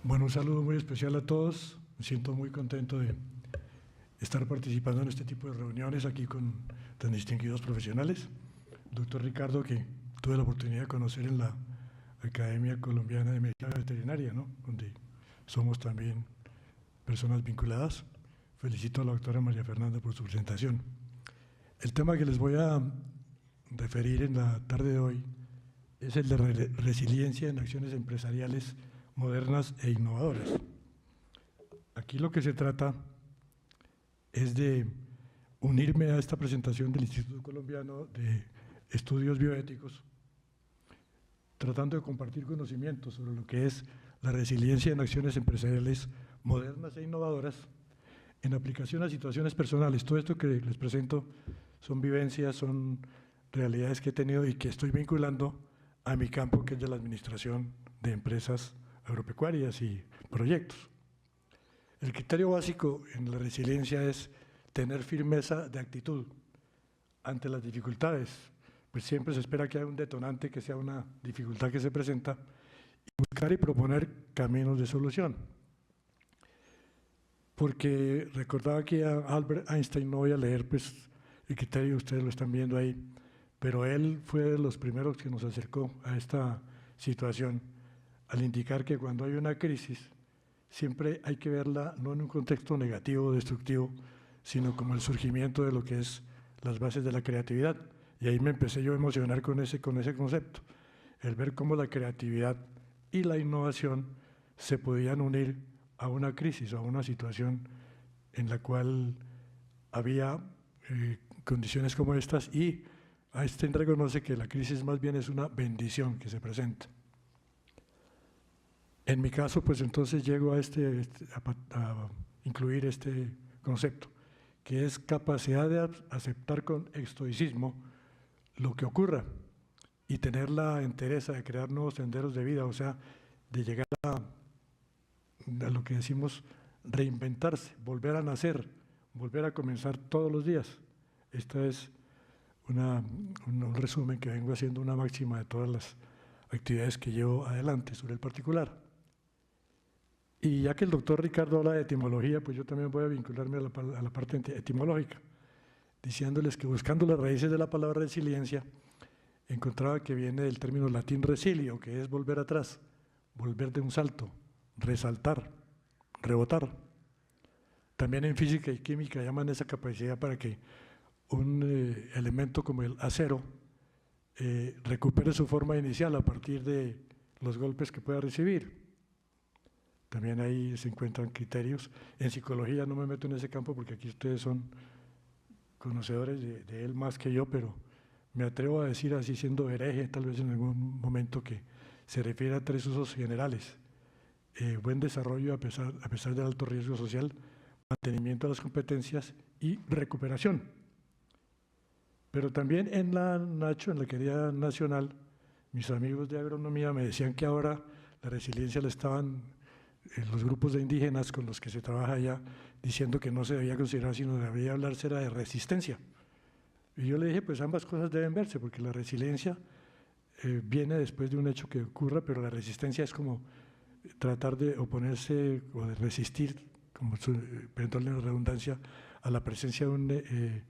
Bueno, un saludo muy especial a todos. Me siento muy contento de estar participando en este tipo de reuniones aquí con tan distinguidos profesionales. Doctor Ricardo, que tuve la oportunidad de conocer en la Academia Colombiana de Medicina Veterinaria, ¿no?, donde somos también personas vinculadas. Felicito a la doctora María Fernanda por su presentación. El tema que les voy a referir en la tarde de hoy es el de resiliencia en acciones empresariales modernas e innovadoras. Aquí lo que se trata es de unirme a esta presentación del Instituto Colombiano de Estudios Bioéticos, tratando de compartir conocimientos sobre lo que es la resiliencia en acciones empresariales modernas e innovadoras en aplicación a situaciones personales. Todo esto que les presento son vivencias, son realidades que he tenido y que estoy vinculando a mi campo, que es de la administración de empresas agropecuarias y proyectos. El criterio básico en la resiliencia es tener firmeza de actitud ante las dificultades, pues siempre se espera que haya un detonante, que sea una dificultad que se presenta, y buscar y proponer caminos de solución. Porque recordaba que a Albert Einstein, no voy a leer pues el criterio, ustedes lo están viendo ahí, pero él fue de los primeros que nos acercó a esta situación, al indicar que cuando hay una crisis, siempre hay que verla no en un contexto negativo o destructivo, sino como el surgimiento de lo que es las bases de la creatividad. Y ahí me empecé yo a emocionar con ese concepto, el ver cómo la creatividad y la innovación se podían unir a una crisis o a una situación en la cual había condiciones como estas, y Einstein reconoce que la crisis más bien es una bendición que se presenta. En mi caso, pues entonces llego a incluir este concepto, que es capacidad de aceptar con estoicismo lo que ocurra y tener la entereza de crear nuevos senderos de vida, o sea, de llegar a lo que decimos reinventarse, volver a nacer, volver a comenzar todos los días. Esta es un resumen que vengo haciendo, una máxima de todas las actividades que llevo adelante sobre el particular. Y ya que el doctor Ricardo habla de etimología, pues yo también voy a vincularme a la parte etimológica, diciéndoles que buscando las raíces de la palabra resiliencia, encontraba que viene del término latín resilio, que es volver atrás, volver de un salto, resaltar, rebotar. También en física y química llaman esa capacidad para que un elemento como el acero recupere su forma inicial a partir de los golpes que pueda recibir. También ahí se encuentran criterios. En psicología no me meto en ese campo porque aquí ustedes son conocedores de él más que yo, pero me atrevo a decir, así siendo hereje tal vez en algún momento, que se refiere a tres usos generales: buen desarrollo a pesar del alto riesgo social, mantenimiento de las competencias y recuperación. Pero también en la Nacho, en la querida nacional, mis amigos de agronomía me decían que ahora la resiliencia la estaban los grupos de indígenas con los que se trabaja allá diciendo que no se debía considerar, sino debía hablarse era de resistencia. Y yo le dije, pues ambas cosas deben verse, porque la resiliencia viene después de un hecho que ocurra, pero la resistencia es como tratar de oponerse o de resistir, como perdón la redundancia, a la presencia de un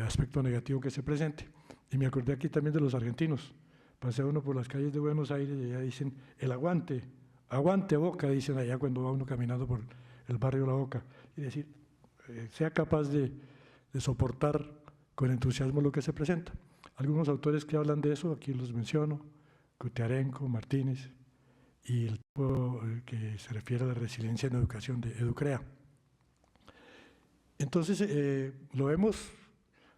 aspecto negativo que se presente. Y me acordé aquí también de los argentinos. Pasé uno por las calles de Buenos Aires y allá dicen el aguante, aguante Boca, dicen allá cuando va uno caminando por el barrio La Boca. Y decir, sea capaz de soportar con entusiasmo lo que se presenta. Algunos autores que hablan de eso, aquí los menciono: Cotearenco, Martínez, y el tipo que se refiere a la resiliencia en educación de Educrea. Entonces, lo vemos,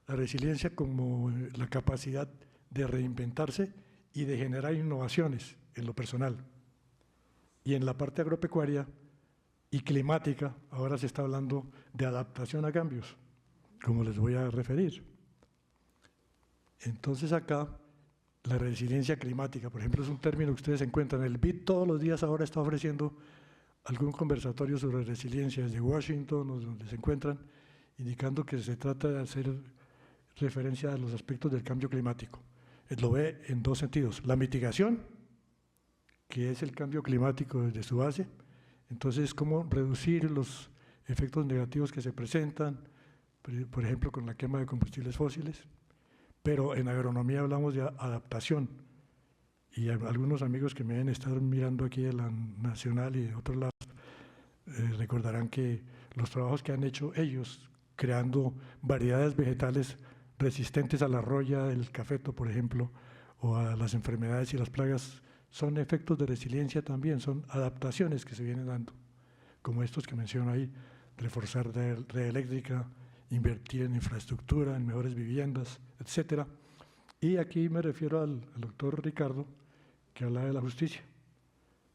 la resiliencia, como la capacidad de reinventarse y de generar innovaciones en lo personal. Y en la parte agropecuaria y climática, ahora se está hablando de adaptación a cambios, como les voy a referir. Entonces acá, la resiliencia climática, por ejemplo, es un término que ustedes encuentran. El BID todos los días ahora está ofreciendo algún conversatorio sobre resiliencia desde Washington, donde se encuentran, indicando que se trata de hacer referencia a los aspectos del cambio climático. Lo ve en dos sentidos: la mitigación, que es el cambio climático desde su base, Entonces, cómo reducir los efectos negativos que se presentan, por ejemplo, con la quema de combustibles fósiles. Pero en agronomía hablamos de adaptación. Y algunos amigos que me deben estar mirando aquí de la Nacional y de otros lados recordarán que los trabajos que han hecho ellos creando variedades vegetales resistentes a la roya del cafeto, por ejemplo, o a las enfermedades y las plagas, son efectos de resiliencia también, son adaptaciones que se vienen dando, como estos que menciono ahí, reforzar red eléctrica, invertir en infraestructura, en mejores viviendas, etcétera. Y aquí me refiero al doctor Ricardo, que habla de la justicia,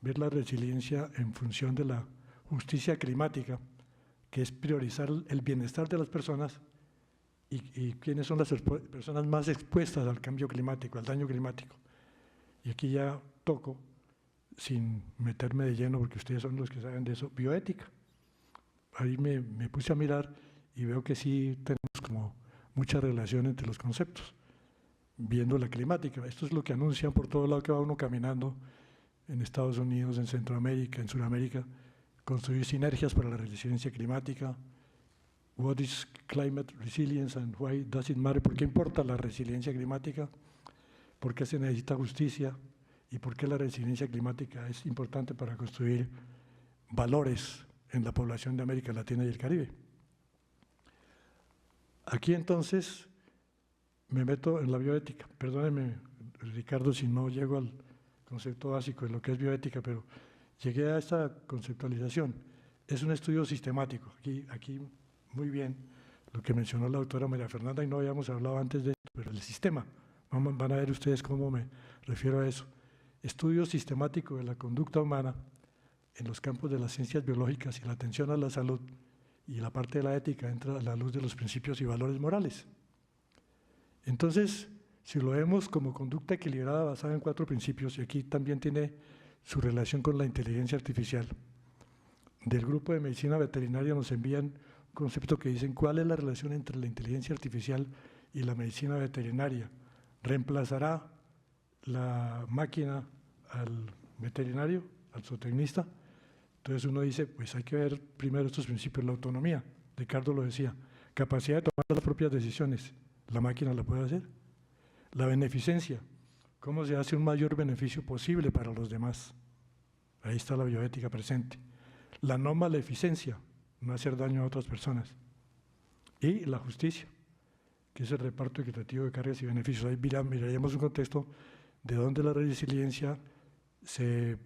ver la resiliencia en función de la justicia climática, que es priorizar el bienestar de las personas y quiénes son las personas más expuestas al cambio climático, al daño climático. Y aquí ya toco, sin meterme de lleno, porque ustedes son los que saben de eso, bioética. Ahí me puse a mirar y veo que sí tenemos como mucha relación entre los conceptos, viendo la climática. Esto es lo que anuncian por todo lado que va uno caminando en Estados Unidos, en Centroamérica, en Sudamérica, construir sinergias para la resiliencia climática. What is climate resilience and why does it matter? ¿Por qué importa la resiliencia climática? ¿Por qué se necesita justicia? ¿Y por qué la resiliencia climática es importante para construir valores en la población de América Latina y el Caribe? Aquí entonces me meto en la bioética. Perdónenme, Ricardo, si no llego al concepto básico de lo que es bioética, pero llegué a esta conceptualización. Es un estudio sistemático. Aquí muy bien lo que mencionó la doctora María Fernanda, y no habíamos hablado antes de esto, pero el sistema. Van a ver ustedes cómo me refiero a eso. Estudio sistemático de la conducta humana en los campos de las ciencias biológicas y la atención a la salud, y la parte de la ética entra a la luz de los principios y valores morales. Entonces, si lo vemos como conducta equilibrada basada en 4 principios, y aquí también tiene su relación con la inteligencia artificial, del grupo de medicina veterinaria nos envían un concepto que dicen cuál es la relación entre la inteligencia artificial y la medicina veterinaria. ¿Reemplazará la máquina al veterinario, al zootecnista? Entonces uno dice, pues hay que ver primero estos principios, la autonomía, Ricardo lo decía, capacidad de tomar las propias decisiones, ¿la máquina la puede hacer? La beneficencia, ¿cómo se hace un mayor beneficio posible para los demás? Ahí está la bioética presente. La no maleficencia, no hacer daño a otras personas. Y la justicia, que es el reparto equitativo de cargas y beneficios. Ahí miraríamos un contexto de donde la resiliencia se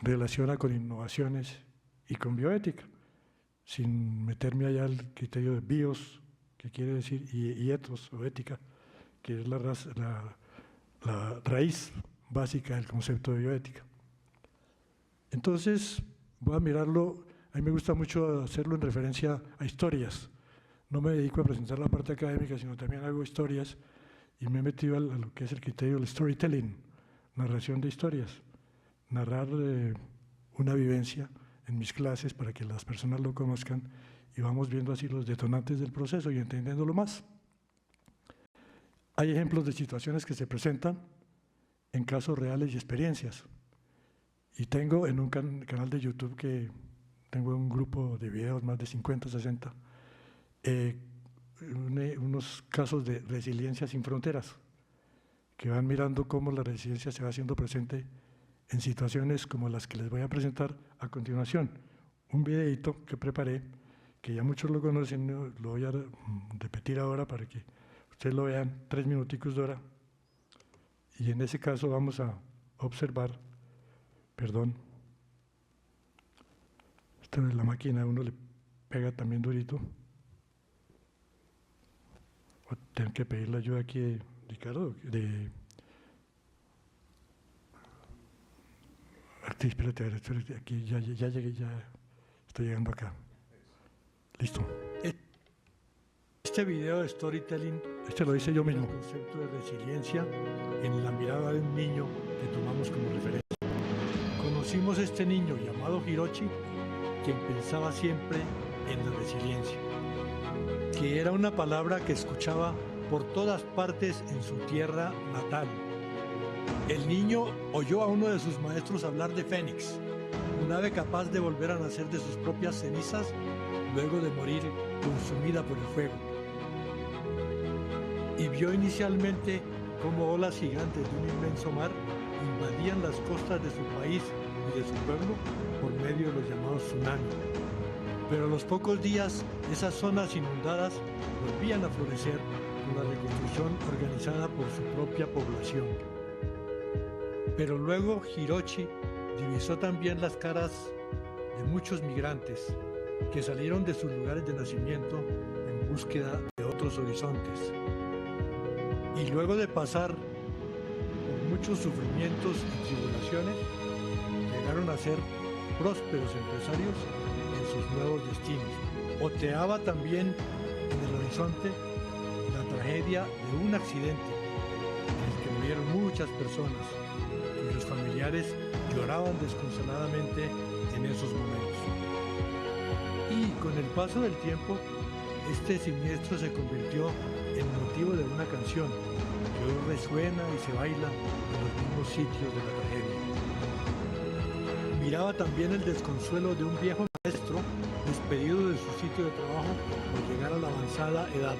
relaciona con innovaciones y con bioética, sin meterme allá al criterio de bios, que quiere decir, y ethos o ética, que es la raíz básica del concepto de bioética. Entonces, voy a mirarlo, a mí me gusta mucho hacerlo en referencia a historias. No me dedico a presentar la parte académica, sino también hago historias, y me he metido a lo que es el criterio del storytelling, narración de historias, narrar una vivencia en mis clases para que las personas lo conozcan, y vamos viendo así los detonantes del proceso y entendiéndolo más. Hay ejemplos de situaciones que se presentan en casos reales y experiencias. Y tengo en un canal de YouTube que tengo un grupo de videos, más de 50, 60, unos casos de resiliencia sin fronteras, que van mirando cómo la resiliencia se va haciendo presente en situaciones como las que les voy a presentar a continuación. Un videito que preparé, que ya muchos lo conocen, lo voy a repetir ahora para que ustedes lo vean, 3 minuticos de hora. Y en ese caso vamos a observar, perdón, esta es la máquina, uno le pega también durito. Tengo que pedir la ayuda aquí de Ricardo, espérate, aquí ya llegué, ya estoy llegando acá. Listo. Este video de storytelling, lo hice yo mismo. El concepto de resiliencia en la mirada de un niño que tomamos como referencia. Conocimos a este niño llamado Hiroshi, quien pensaba siempre en la resiliencia, que era una palabra que escuchaba por todas partes en su tierra natal. El niño oyó a uno de sus maestros hablar de Fénix, nave capaz de volver a nacer de sus propias cenizas luego de morir consumida por el fuego. Y vio inicialmente cómo olas gigantes de un inmenso mar invadían las costas de su país y de su pueblo por medio de los llamados tsunamis. Pero a los pocos días, esas zonas inundadas volvían a florecer con la reconstrucción organizada por su propia población. Pero luego Hiroshi divisó también las caras de muchos migrantes que salieron de sus lugares de nacimiento en búsqueda de otros horizontes. Y luego de pasar por muchos sufrimientos y tribulaciones, llegaron a ser prósperos empresarios en sus nuevos destinos. Oteaba también en el horizonte la tragedia de un accidente en el que murieron muchas personas, cuyos familiares lloraban desconsoladamente en esos momentos. Y con el paso del tiempo, este siniestro se convirtió en motivo de una canción que hoy resuena y se baila en los mismos sitios de la tragedia. Miraba también el desconsuelo de un viejo maestro despedido de su sitio de trabajo por llegar a la avanzada edad,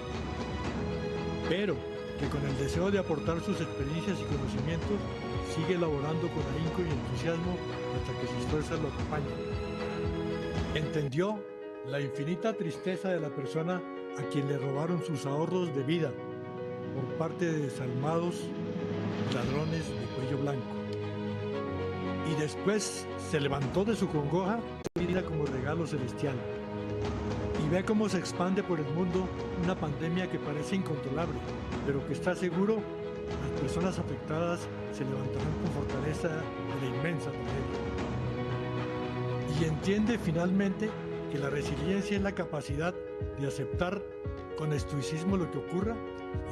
pero que con el deseo de aportar sus experiencias y conocimientos sigue elaborando con ahínco y entusiasmo hasta que sus fuerzas lo acompañen. Entendió la infinita tristeza de la persona a quien le robaron sus ahorros de vida por parte de desalmados ladrones de cuello blanco. Y después se levantó de su congoja y mira como regalo celestial. Y ve cómo se expande por el mundo una pandemia que parece incontrolable, pero que está seguro las personas afectadas se levantarán con fortaleza de la inmensa tragedia. Y entiende finalmente que la resiliencia es la capacidad de aceptar con estoicismo lo que ocurra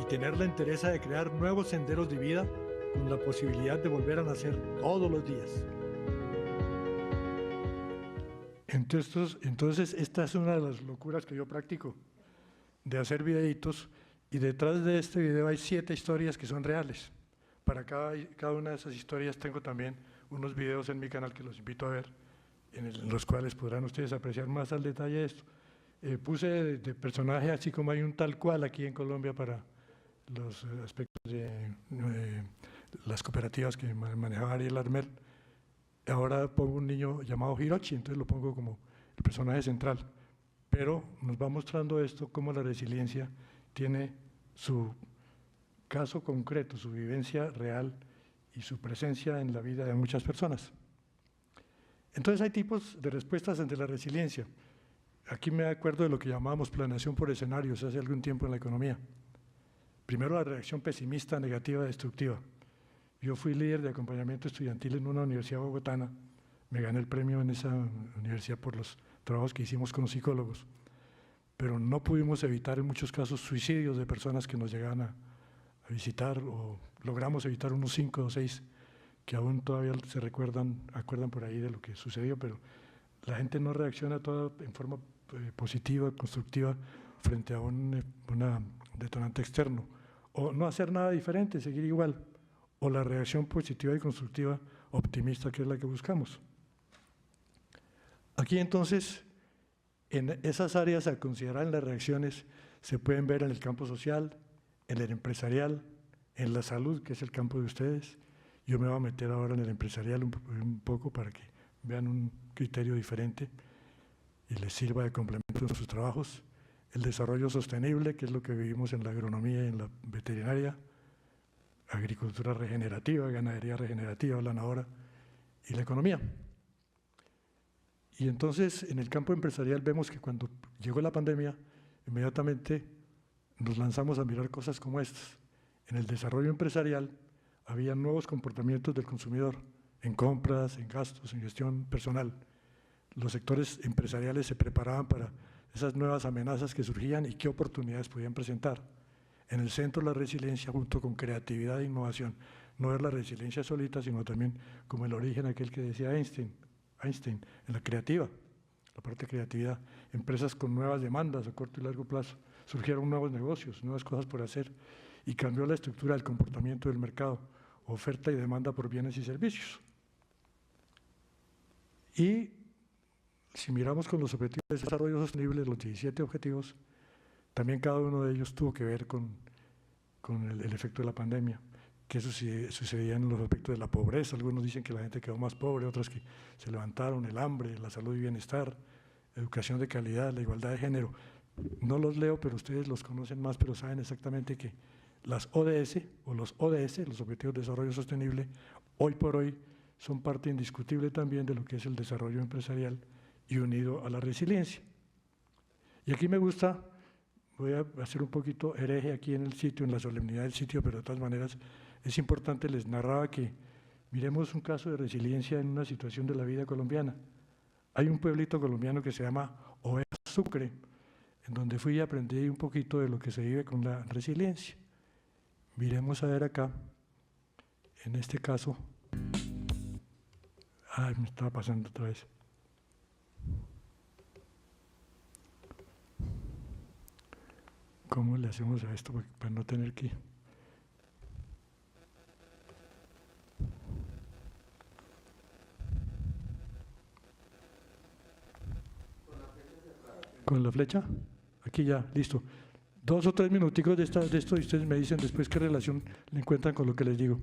y tener la entereza de crear nuevos senderos de vida con la posibilidad de volver a nacer todos los días. Entonces esta es una de las locuras que yo practico, de hacer videitos, y detrás de este video hay 7 historias que son reales. Para cada una de esas historias tengo también unos videos en mi canal que los invito a ver, en los cuales podrán ustedes apreciar más al detalle esto. Puse de personaje, así como hay un tal cual aquí en Colombia para los aspectos de las cooperativas que manejaba Ariel Armel. Ahora pongo un niño llamado Hiroshi, entonces lo pongo como el personaje central. Pero nos va mostrando esto, cómo la resiliencia tiene su caso concreto, su vivencia real y su presencia en la vida de muchas personas. Entonces hay tipos de respuestas ante la resiliencia. Aquí me acuerdo de lo que llamábamos planeación por escenarios hace algún tiempo en la economía. Primero, la reacción pesimista, negativa, destructiva. Yo fui líder de acompañamiento estudiantil en una universidad bogotana, me gané el premio en esa universidad por los trabajos que hicimos con los psicólogos, pero no pudimos evitar en muchos casos suicidios de personas que nos llegaban a visitar, o logramos evitar unos 5 o 6 que aún todavía se acuerdan por ahí de lo que sucedió, pero la gente no reacciona toda en forma positiva, constructiva, frente a un detonante externo, o no hacer nada diferente, seguir igual, o la reacción positiva y constructiva optimista, que es la que buscamos. Aquí entonces, en esas áreas a considerar en las reacciones, se pueden ver en el campo social, en el empresarial, en la salud, que es el campo de ustedes. Yo me voy a meter ahora en el empresarial un poco para que vean un criterio diferente y les sirva de complemento en sus trabajos. El desarrollo sostenible, que es lo que vivimos en la agronomía y en la veterinaria, agricultura regenerativa, ganadería regenerativa, hablan ahora, y la economía. Y entonces, en el campo empresarial vemos que cuando llegó la pandemia, inmediatamente nos lanzamos a mirar cosas como estas. En el desarrollo empresarial había nuevos comportamientos del consumidor, en compras, en gastos, en gestión personal. Los sectores empresariales se preparaban para esas nuevas amenazas que surgían y qué oportunidades podían presentar. En el centro, la resiliencia junto con creatividad e innovación. No es la resiliencia solita, sino también como el origen aquel que decía Einstein, en la creativa, la parte de creatividad. Empresas con nuevas demandas a corto y largo plazo. Surgieron nuevos negocios, nuevas cosas por hacer, y cambió la estructura del comportamiento del mercado, oferta y demanda por bienes y servicios. Y si miramos con los objetivos de desarrollo sostenible, los 17 objetivos, también cada uno de ellos tuvo que ver con el efecto de la pandemia, que eso sucedía en los aspectos de la pobreza. Algunos dicen que la gente quedó más pobre, otros que se levantaron, el hambre, la salud y bienestar, educación de calidad, la igualdad de género. No los leo, pero ustedes los conocen más, pero saben exactamente que las ODS o los ODS, los Objetivos de Desarrollo Sostenible, hoy por hoy son parte indiscutible también de lo que es el desarrollo empresarial y unido a la resiliencia. Y aquí me gusta, voy a hacer un poquito hereje aquí en el sitio, en la solemnidad del sitio, pero de todas maneras es importante, les narraba que miremos un caso de resiliencia en una situación de la vida colombiana. Hay un pueblito colombiano que se llama Oveja Sucre, en donde fui y aprendí un poquito de lo que se vive con la resiliencia. Miremos a ver acá, en este caso, ay, me estaba pasando otra vez. ¿Cómo le hacemos a esto para no tener que...? ¿Con la flecha? Aquí ya, listo. 2 o 3 minuticos de esto y ustedes me dicen después qué relación le encuentran con lo que les digo.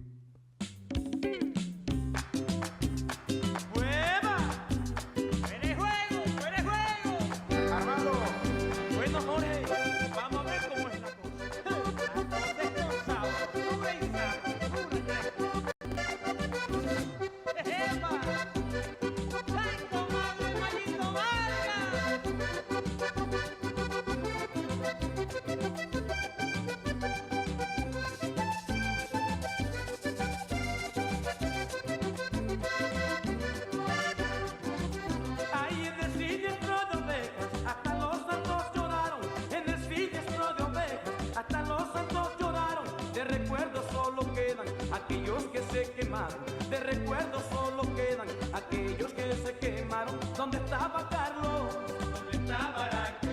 De recuerdos solo quedan aquellos que se quemaron. ¿Dónde estaba Carlos? ¿Dónde estaba Araque?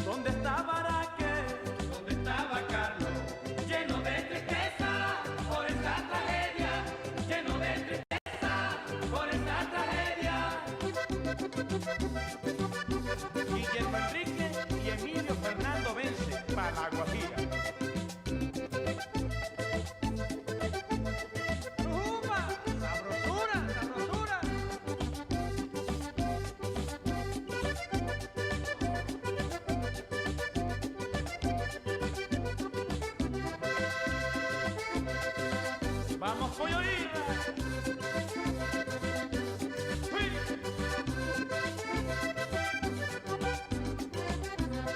¿Dónde estaba Araque? ¿Dónde estaba Carlos? Lleno de tristeza por esta tragedia, lleno de tristeza por esta tragedia. Guillermo Enrique y Emilio Fernando Vence para la Guajira. Vamos, pollo Isla.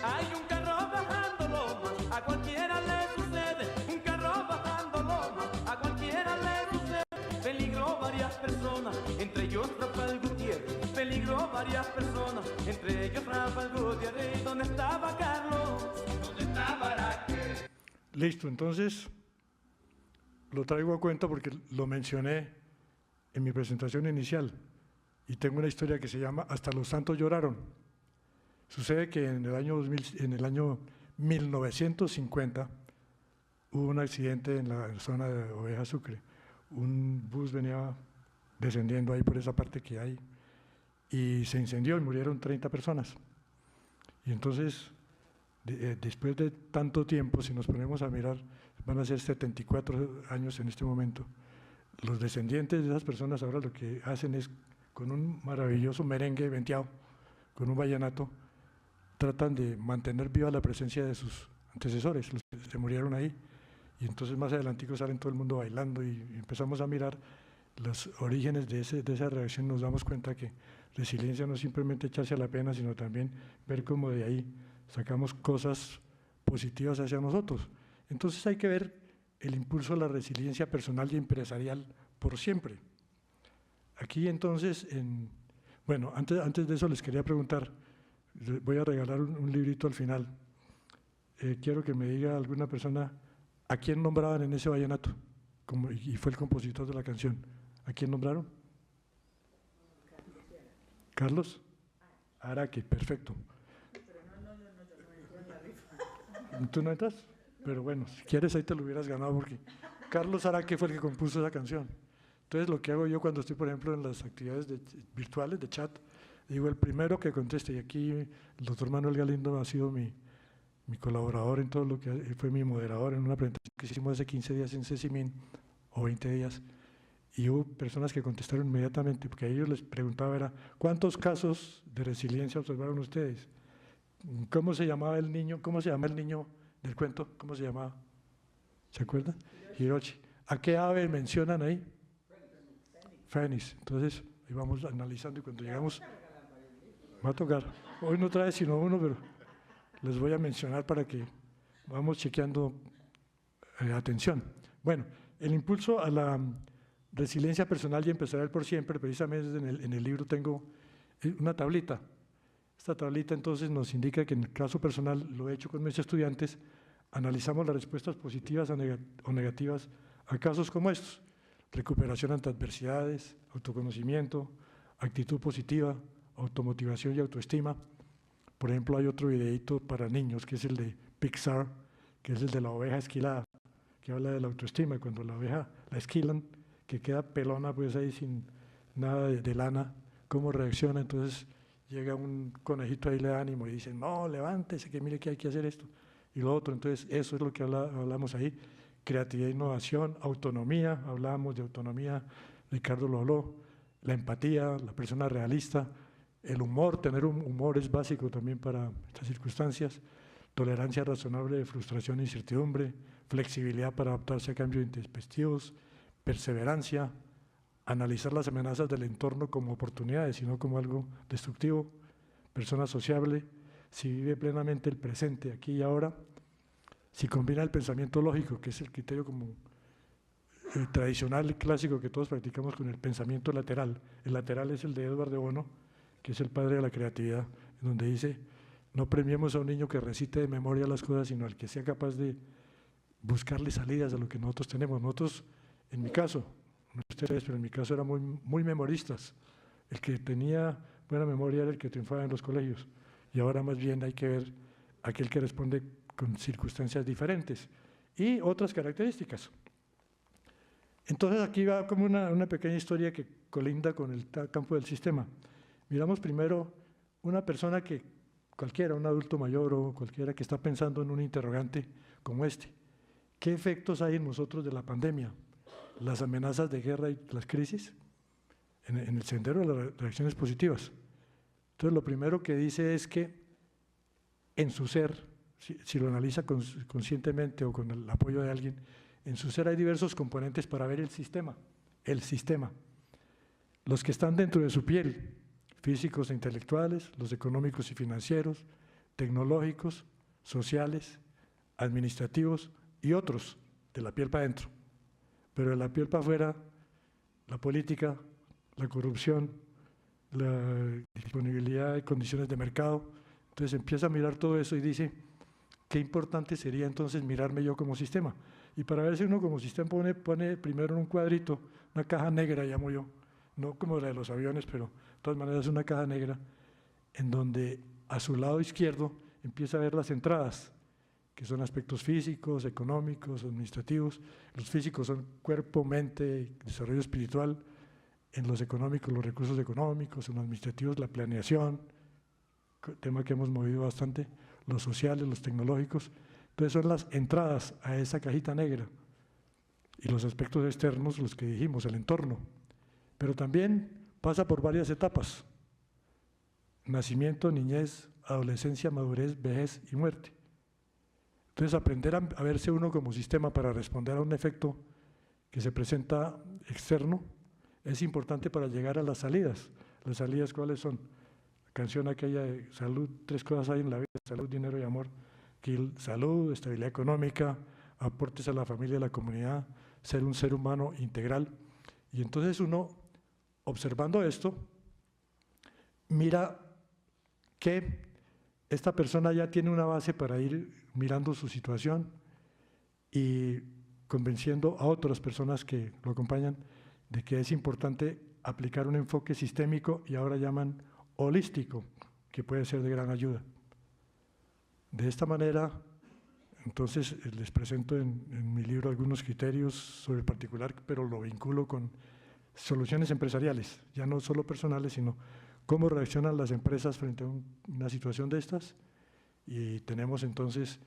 Hay un carro bajando lomas, a cualquiera le sucede. Un carro bajando lomas, a cualquiera le sucede. Peligró varias personas, entre ellos Rafael Gutiérrez. Peligró varias personas, entre ellos Rafael Gutiérrez. ¿Dónde estaba Carlos? ¿Dónde estaba Araque? Listo, entonces lo traigo a cuenta porque lo mencioné en mi presentación inicial y tengo una historia que se llama Hasta los santos lloraron. Sucede que en el año 1950 hubo un accidente en la zona de Oveja Sucre. Un bus venía descendiendo ahí por esa parte que hay y se incendió y murieron 30 personas. Y entonces, después de tanto tiempo, si nos ponemos a mirar, van a ser 74 años en este momento, los descendientes de esas personas ahora lo que hacen es, con un maravilloso merengue venteado, con un vallenato, tratan de mantener viva la presencia de sus antecesores, los que se murieron ahí, y entonces más adelantico salen todo el mundo bailando y empezamos a mirar los orígenes de esa reacción. Nos damos cuenta que resiliencia no es simplemente echarse a la pena, sino también ver cómo de ahí sacamos cosas positivas hacia nosotros. Entonces hay que ver el impulso a la resiliencia personal y empresarial por siempre. Aquí entonces, bueno, antes de eso les quería preguntar, voy a regalar un librito al final. Quiero que me diga alguna persona a quién nombraban en ese vallenato, y fue el compositor de la canción. ¿A quién nombraron? ¿Carlos? Araque, perfecto. ¿Tú no entras? Pero bueno, si quieres ahí te lo hubieras ganado porque Carlos Araque fue el que compuso esa canción. Entonces lo que hago yo cuando estoy, por ejemplo, en las actividades virtuales de chat, digo, el primero que conteste, y aquí el doctor Manuel Galindo ha sido mi colaborador en todo lo que fue mi moderador en una presentación que hicimos hace 15 días en CECIMIN, o 20 días, y hubo personas que contestaron inmediatamente, porque a ellos les preguntaba, era, ¿cuántos casos de resiliencia observaron ustedes? ¿Cómo se llamaba el niño? ¿Cómo se llama el niño del cuento? ¿Cómo se llamaba? ¿Se acuerdan? Hiroshi. ¿A qué ave mencionan ahí? Fénix. Entonces, ahí vamos analizando y cuando llegamos, va a tocar. Hoy no trae sino uno, pero les voy a mencionar para que vamos chequeando atención. Bueno, el impulso a la resiliencia personal y empresarial por siempre, precisamente en el libro tengo una tablita. Esta tablita entonces nos indica que en el caso personal, lo he hecho con mis estudiantes, analizamos las respuestas positivas o negativas a casos como estos: recuperación ante adversidades, autoconocimiento, actitud positiva, automotivación y autoestima. Por ejemplo, hay otro videíto para niños que es el de Pixar, que es el de la oveja esquilada, que habla de la autoestima. Cuando la oveja la esquilan, que queda pelona pues ahí sin nada de lana, ¿cómo reacciona? Entonces llega un conejito ahí, le da ánimo y dice, no, levántese, que mire que hay que hacer esto y lo otro. Entonces eso es lo que hablamos ahí: creatividad, innovación, autonomía. Hablábamos de autonomía, Ricardo lo habló, la empatía, la persona realista, el humor. Tener un humor es básico también para estas circunstancias, tolerancia razonable de frustración e incertidumbre, flexibilidad para adaptarse a cambios intempestivos, perseverancia, analizar las amenazas del entorno como oportunidades y no como algo destructivo, persona sociable, si vive plenamente el presente, aquí y ahora, si combina el pensamiento lógico, que es el criterio como tradicional y clásico que todos practicamos, con el pensamiento lateral. El lateral es el de Edward de Bono, que es el padre de la creatividad, en donde dice, no premiemos a un niño que recite de memoria las cosas, sino al que sea capaz de buscarle salidas a lo que nosotros tenemos. Nosotros, en mi caso, no ustedes, pero en mi caso eran muy memoristas. El que tenía buena memoria era el que triunfaba en los colegios, y ahora más bien hay que ver aquel que responde con circunstancias diferentes y otras características. Entonces aquí va como una pequeña historia que colinda con el campo del sistema. Miramos primero una persona que cualquiera, un adulto mayor o cualquiera que está pensando en un interrogante como este: ¿qué efectos hay en nosotros de la pandemia? Las amenazas de guerra y las crisis en el sendero de las reacciones positivas. Entonces lo primero que dice es que en su ser, si lo analiza conscientemente o con el apoyo de alguien, en su ser hay diversos componentes para ver el sistema. Los que están dentro de su piel, físicos e intelectuales, los económicos y financieros, tecnológicos, sociales, administrativos y otros, de la piel para adentro. Pero de la piel para afuera, la política, la corrupción, la disponibilidad de condiciones de mercado. Entonces empieza a mirar todo eso y dice, qué importante sería entonces mirarme yo como sistema. Y para verse uno como sistema pone primero en un cuadrito, una caja negra, llamo yo, no como la de los aviones, pero de todas maneras es una caja negra, en donde a su lado izquierdo empieza a ver las entradas, que son aspectos físicos, económicos, administrativos. Los físicos son cuerpo, mente, desarrollo espiritual. En los económicos, los recursos económicos. En los administrativos, la planeación, tema que hemos movido bastante. Los sociales, los tecnológicos. Entonces son las entradas a esa cajita negra. Y los aspectos externos, los que dijimos, el entorno. Pero también pasa por varias etapas: nacimiento, niñez, adolescencia, madurez, vejez y muerte. Entonces aprender a verse uno como sistema para responder a un efecto que se presenta externo es importante para llegar a las salidas. ¿Las salidas cuáles son? La canción aquella de salud, 3 cosas hay en la vida: salud, dinero y amor. Que salud, estabilidad económica, aportes a la familia y a la comunidad, ser un ser humano integral. Y entonces uno, observando esto, mira que esta persona ya tiene una base para ir mirando su situación y convenciendo a otras personas que lo acompañan de que es importante aplicar un enfoque sistémico, y ahora llaman holístico, que puede ser de gran ayuda. De esta manera, entonces, les presento en mi libro algunos criterios sobre el particular, pero lo vinculo con soluciones empresariales, ya no solo personales, sino cómo reaccionan las empresas frente a una situación de estas. Y tenemos entonces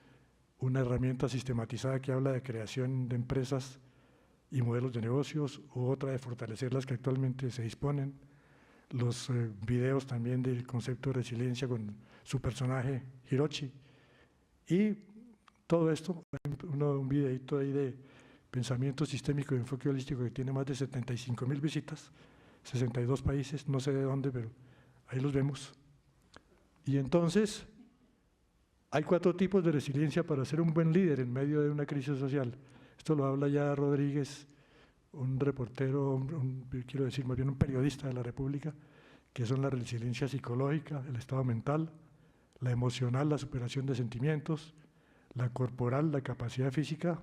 una herramienta sistematizada que habla de creación de empresas y modelos de negocios, u otra de fortalecer las que actualmente se disponen. Los videos también del concepto de resiliencia con su personaje Hiroshi. Y todo esto, un videito ahí de pensamiento sistémico y enfoque holístico que tiene más de 75.000 visitas, 62 países, no sé de dónde, pero ahí los vemos. Y entonces, hay 4 tipos de resiliencia para ser un buen líder en medio de una crisis social. Esto lo habla ya Rodríguez, un reportero, quiero decir más bien un periodista de la República, que son la resiliencia psicológica, el estado mental, la emocional, la superación de sentimientos, la corporal, la capacidad física,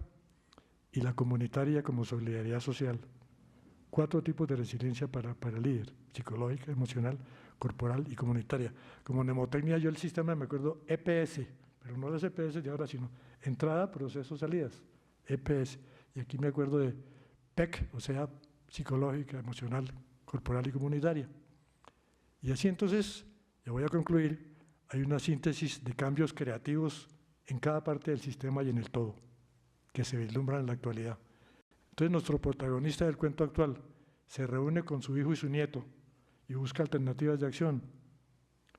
y la comunitaria como solidaridad social. 4 tipos de resiliencia para el líder: psicológica, emocional, corporal y comunitaria. Como mnemotecnia, yo el sistema me acuerdo EPS, pero no las EPS de ahora, sino entrada, proceso, salidas, EPS. Y aquí me acuerdo de PEC, o sea, psicológica, emocional, corporal y comunitaria. Y así entonces, ya voy a concluir, hay una síntesis de cambios creativos en cada parte del sistema y en el todo, que se vislumbran en la actualidad. Entonces nuestro protagonista del cuento actual se reúne con su hijo y su nieto y busca alternativas de acción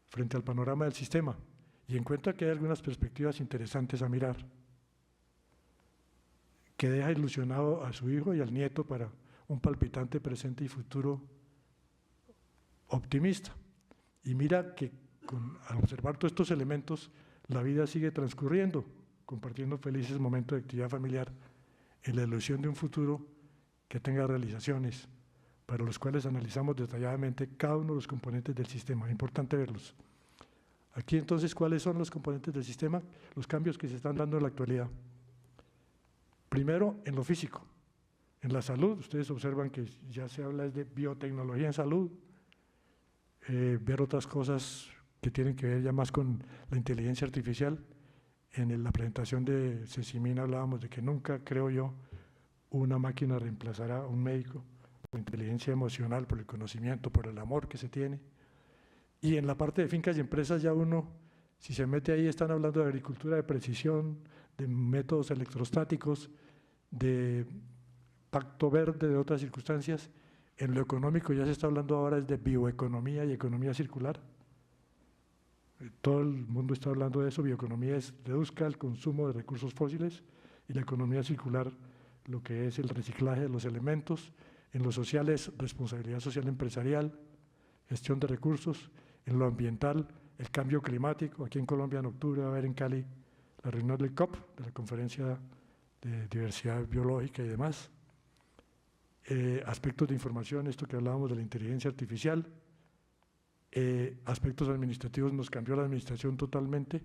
frente al panorama del sistema y encuentra que hay algunas perspectivas interesantes a mirar, que deja ilusionado a su hijo y al nieto para un palpitante presente y futuro optimista. Y mira que al observar todos estos elementos, la vida sigue transcurriendo, compartiendo felices momentos de actividad familiar en la ilusión de un futuro que tenga realizaciones, para los cuales analizamos detalladamente cada uno de los componentes del sistema. Es importante verlos. Aquí entonces, ¿cuáles son los componentes del sistema? Los cambios que se están dando en la actualidad. Primero, en lo físico. En la salud, ustedes observan que ya se habla de biotecnología en salud, ver otras cosas que tienen que ver ya más con la inteligencia artificial. En la presentación de Cecimín hablábamos de que nunca, creo yo, una máquina reemplazará a un médico por inteligencia emocional, por el conocimiento, por el amor que se tiene. Y en la parte de fincas y empresas ya uno, si se mete ahí, están hablando de agricultura de precisión, de métodos electrostáticos, de pacto verde, de otras circunstancias. En lo económico ya se está hablando ahora es de bioeconomía y economía circular. Todo el mundo está hablando de eso. Bioeconomía es reduzca el consumo de recursos fósiles, y la economía circular lo que es el reciclaje de los elementos. En lo social es responsabilidad social empresarial, gestión de recursos. En lo ambiental, el cambio climático. Aquí en Colombia en octubre va a haber en Cali la reunión del COP, de la Conferencia de Diversidad Biológica y demás. Aspectos de información, esto que hablábamos de la inteligencia artificial. Aspectos administrativos, nos cambió la administración totalmente,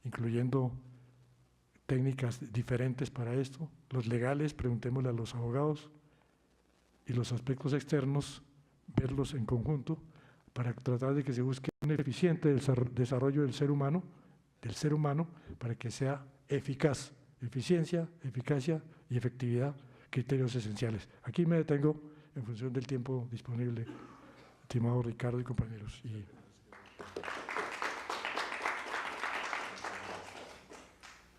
incluyendo técnicas diferentes para esto. Los legales, preguntémosle a los abogados. Y los aspectos externos, verlos en conjunto para tratar de que se busque un eficiente desarrollo del ser humano, para que sea eficaz. Eficiencia, eficacia y efectividad, criterios esenciales. Aquí me detengo en función del tiempo disponible, estimado Ricardo y compañeros.